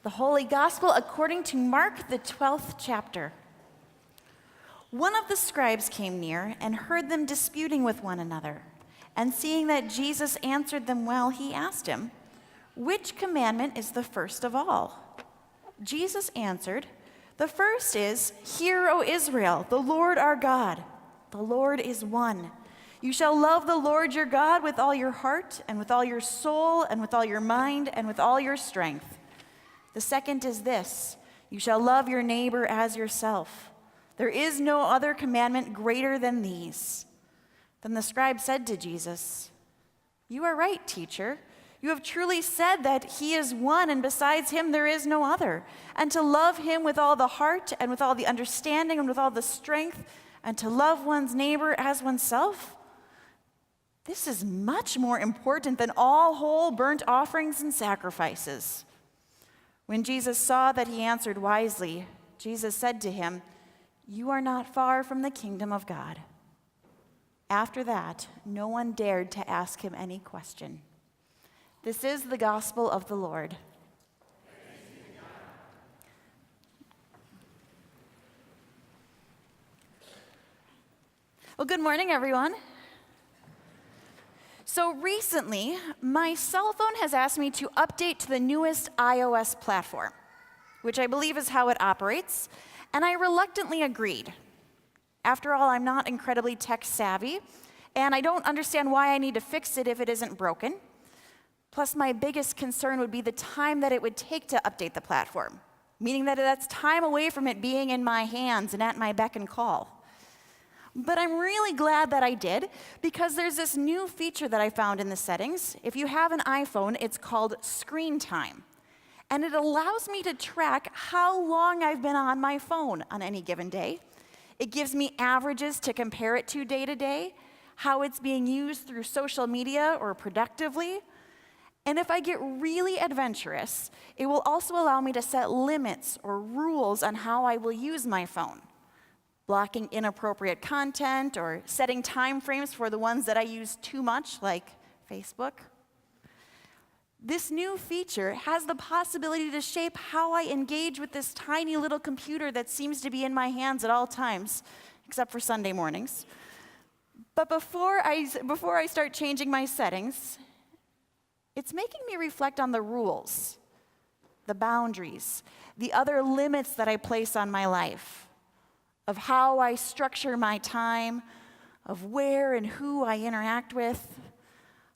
The Holy Gospel according to Mark, the 12th chapter. One of the scribes came near and heard them disputing with one another. And seeing that Jesus answered them well, he asked him, "Which commandment is the first of all?" Jesus answered, "The first is, 'Hear, O Israel, the Lord our God, the Lord is one. You shall love the Lord your God with all your heart and with all your soul and with all your mind and with all your strength. The second is this, you shall love your neighbor as yourself. There is no other commandment greater than these." Then the scribe said to Jesus, "You are right, teacher. You have truly said that he is one, and besides him there is no other. And to love him with all the heart and with all the understanding and with all the strength, and to love one's neighbor as oneself, this is much more important than all whole burnt offerings and sacrifices." When Jesus saw that he answered wisely, Jesus said to him, "You are not far from the kingdom of God." After that, no one dared to ask him any question. This is the gospel of the Lord. Well, good morning, everyone. So recently, my cell phone has asked me to update to the newest iOS platform, which I believe is how it operates, and I reluctantly agreed. After all, I'm not incredibly tech savvy, and I don't understand why I need to fix it if it isn't broken. Plus, my biggest concern would be the time that it would take to update the platform, meaning that that's time away from it being in my hands and at my beck and call. But I'm really glad that I did, because there's this new feature that I found in the settings. If you have an iPhone, it's called Screen Time. And it allows me to track how long I've been on my phone on any given day. It gives me averages to compare it to day, how it's being used through social media or productively. And if I get really adventurous, it will also allow me to set limits or rules on how I will use my phone. Blocking inappropriate content or setting time frames for the ones that I use too much, like Facebook. This new feature has the possibility to shape how I engage with this tiny little computer that seems to be in my hands at all times, except for Sunday mornings. But before I start changing my settings, it's making me reflect on the rules, the boundaries, the other limits that I place on my life, of how I structure my time, of where and who I interact with,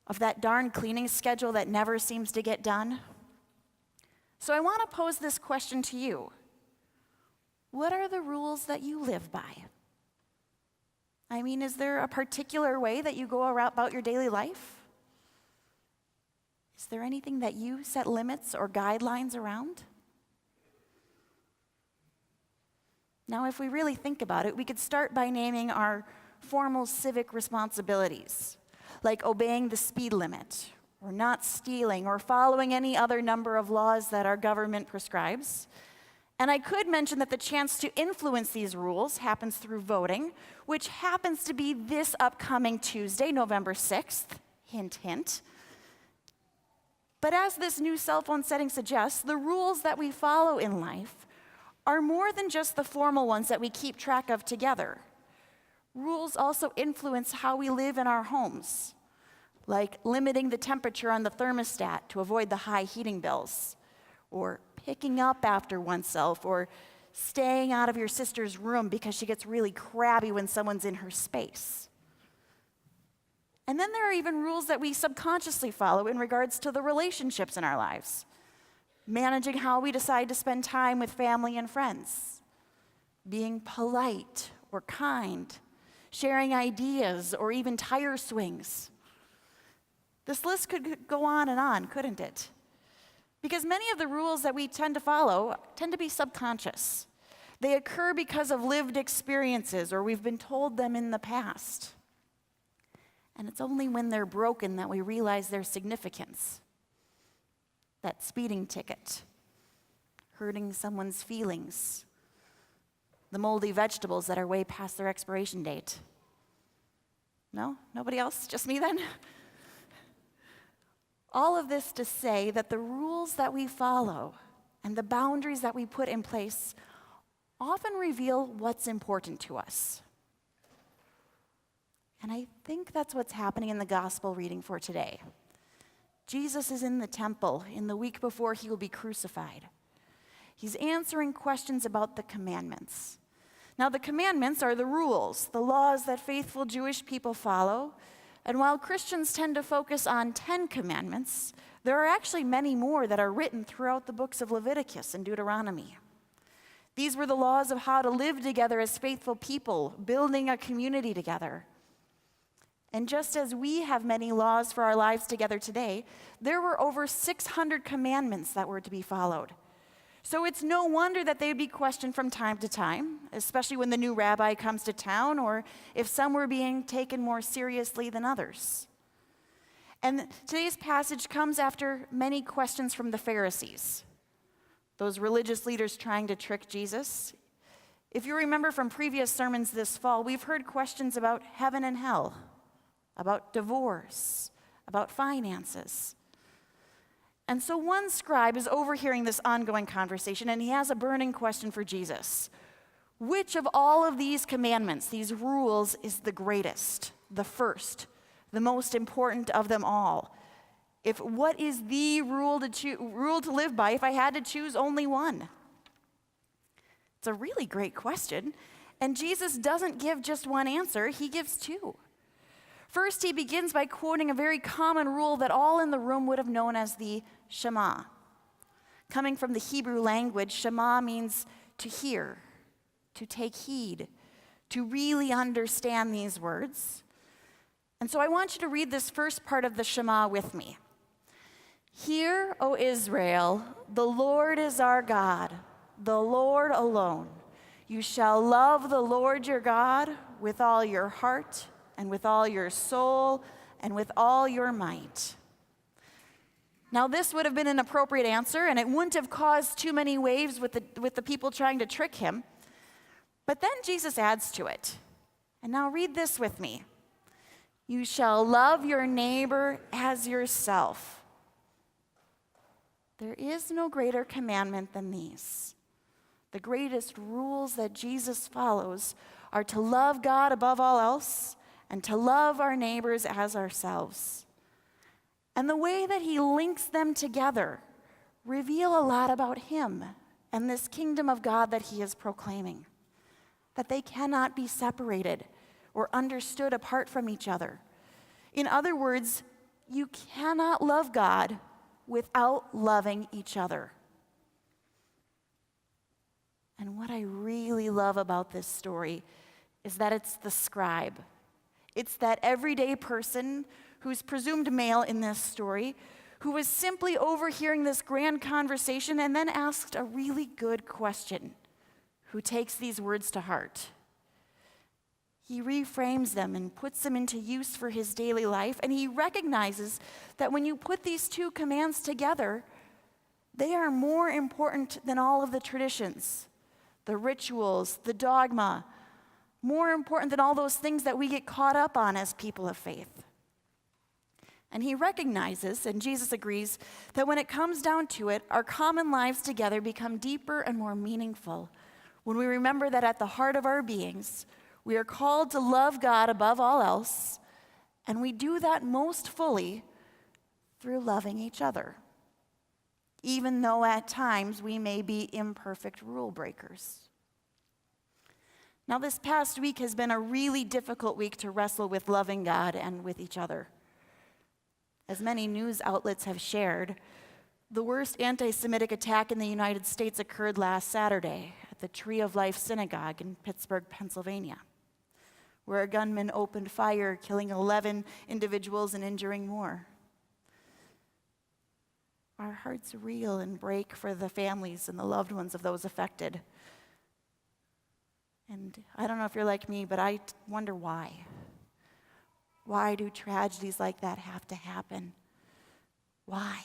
of that darn cleaning schedule that never seems to get done. So I want to pose this question to you. What are the rules that you live by? I mean, is there a particular way that you go about your daily life? Is there anything that you set limits or guidelines around? Now, if we really think about it, we could start by naming our formal civic responsibilities, like obeying the speed limit, or not stealing, or following any other number of laws that our government prescribes. And I could mention that the chance to influence these rules happens through voting, which happens to be this upcoming Tuesday, November 6th. Hint, hint. But as this new cell phone setting suggests, the rules that we follow in life are more than just the formal ones that we keep track of together. Rules also influence how we live in our homes, like limiting the temperature on the thermostat to avoid the high heating bills, or picking up after oneself, or staying out of your sister's room because she gets really crabby when someone's in her space. And then there are even rules that we subconsciously follow in regards to the relationships in our lives. Managing how we decide to spend time with family and friends, being polite or kind, sharing ideas or even tire swings. This list could go on, couldn't it? Because many of the rules that we tend to follow tend to be subconscious. They occur because of lived experiences or we've been told them in the past. And it's only when they're broken that we realize their significance. That speeding ticket, hurting someone's feelings, the moldy vegetables that are way past their expiration date. No? Nobody else? Just me then? All of this to say that the rules that we follow and the boundaries that we put in place often reveal what's important to us. And I think that's what's happening in the gospel reading for today. Jesus is in the temple in the week before he will be crucified. He's answering questions about the commandments. Now, the commandments are the rules, the laws that faithful Jewish people follow. And while Christians tend to focus on 10 commandments, there are actually many more that are written throughout the books of Leviticus and Deuteronomy. These were the laws of how to live together as faithful people, building a community together. And just as we have many laws for our lives together today, there were over 600 commandments that were to be followed. So it's no wonder that they would be questioned from time to time, especially when the new rabbi comes to town or if some were being taken more seriously than others. And today's passage comes after many questions from the Pharisees, those religious leaders trying to trick Jesus. If you remember from previous sermons this fall, we've heard questions about heaven and hell, about divorce, about finances. And so one scribe is overhearing this ongoing conversation, and he has a burning question for Jesus. Which of all of these commandments, these rules, is the greatest, the first, the most important of them all? What is the rule to live by if I had to choose only one? It's a really great question, and Jesus doesn't give just one answer, he gives two. First, he begins by quoting a very common rule that all in the room would have known as the Shema. Coming from the Hebrew language, Shema means to hear, to take heed, to really understand these words. And so I want you to read this first part of the Shema with me. Hear, O Israel, the Lord is our God, the Lord alone. You shall love the Lord your God with all your heart and with all your soul and with all your might. Now, this would have been an appropriate answer, and it wouldn't have caused too many waves with the people trying to trick him. But then Jesus adds to it. And now read this with me. You shall love your neighbor as yourself. There is no greater commandment than these. The greatest rules that Jesus follows are to love God above all else and to love our neighbors as ourselves. And the way that he links them together reveal a lot about him and this kingdom of God that he is proclaiming, that they cannot be separated or understood apart from each other. In other words, you cannot love God without loving each other. And what I really love about this story is that it's the scribe. It's that everyday person who's presumed male in this story, who was simply overhearing this grand conversation and then asked a really good question, who takes these words to heart. He reframes them and puts them into use for his daily life, and he recognizes that when you put these two commands together, they are more important than all of the traditions, the rituals, the dogma, more important than all those things that we get caught up on as people of faith. And he recognizes, and Jesus agrees, that when it comes down to it, our common lives together become deeper and more meaningful when we remember that at the heart of our beings, we are called to love God above all else, and we do that most fully through loving each other, even though at times we may be imperfect rule breakers. Now, this past week has been a really difficult week to wrestle with loving God and with each other. As many news outlets have shared, the worst anti-Semitic attack in the United States occurred last Saturday at the Tree of Life Synagogue in Pittsburgh, Pennsylvania, where a gunman opened fire, killing 11 individuals and injuring more. Our hearts reel and break for the families and the loved ones of those affected. And I don't know if you're like me, but I wonder why. Why do tragedies like that have to happen? Why?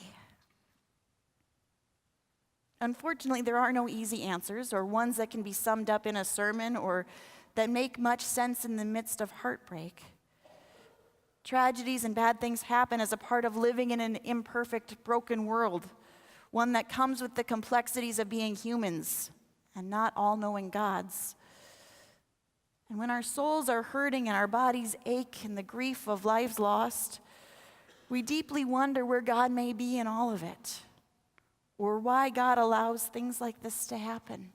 Unfortunately, there are no easy answers or ones that can be summed up in a sermon or that make much sense in the midst of heartbreak. Tragedies and bad things happen as a part of living in an imperfect, broken world one that comes with the complexities of being humans and not all-knowing gods. And when our souls are hurting and our bodies ache in the grief of lives lost, we deeply wonder where God may be in all of it, or why God allows things like this to happen.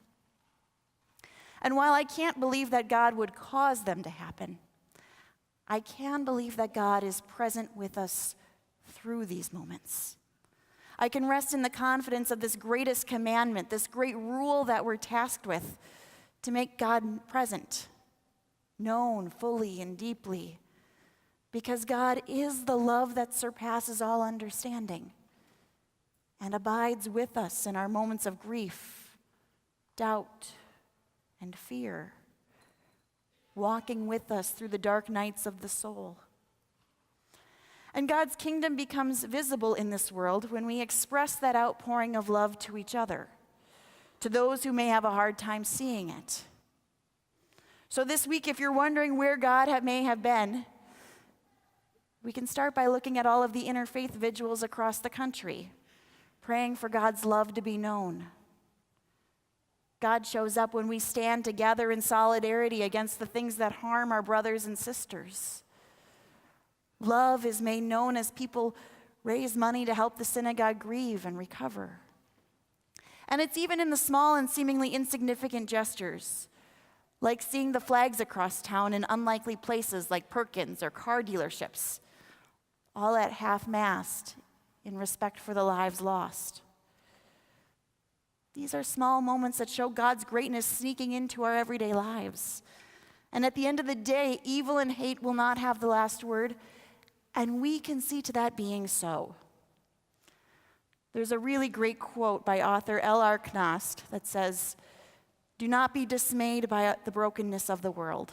And while I can't believe that God would cause them to happen, I can believe that God is present with us through these moments. I can rest in the confidence of this greatest commandment, this great rule that we're tasked with, to make God present, known fully and deeply, because God is the love that surpasses all understanding and abides with us in our moments of grief, doubt, and fear, walking with us through the dark nights of the soul. And God's kingdom becomes visible in this world when we express that outpouring of love to each other, to those who may have a hard time seeing it. So this week, if you're wondering where God may have been, we can start by looking at all of the interfaith vigils across the country, praying for God's love to be known. God shows up when we stand together in solidarity against the things that harm our brothers and sisters. Love is made known as people raise money to help the synagogue grieve and recover. And it's even in the small and seemingly insignificant gestures, like seeing the flags across town in unlikely places like Perkins or car dealerships, all at half-mast in respect for the lives lost. These are small moments that show God's greatness sneaking into our everyday lives. And at the end of the day, evil and hate will not have the last word, and we can see to that being so. There's a really great quote by author L.R. Knost that says, "Do not be dismayed by the brokenness of the world.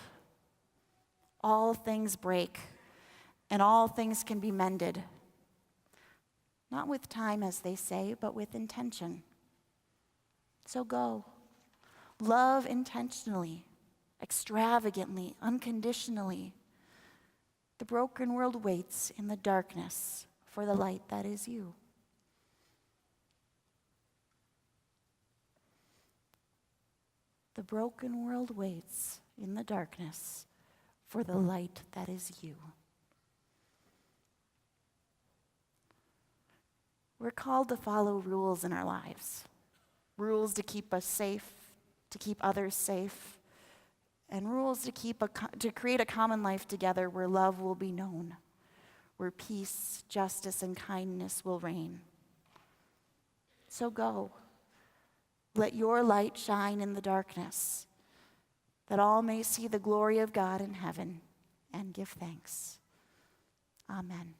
All things break, and all things can be mended. Not with time, as they say, but with intention. So go. Love intentionally, extravagantly, unconditionally. The broken world waits in the darkness for the light that is you." The broken world waits in the darkness for the light that is you. We're called to follow rules in our lives. Rules to keep us safe, to keep others safe, and rules to create a common life together where love will be known, where peace, justice, and kindness will reign. So go. Let your light shine in the darkness, that all may see the glory of God in heaven and give thanks. Amen.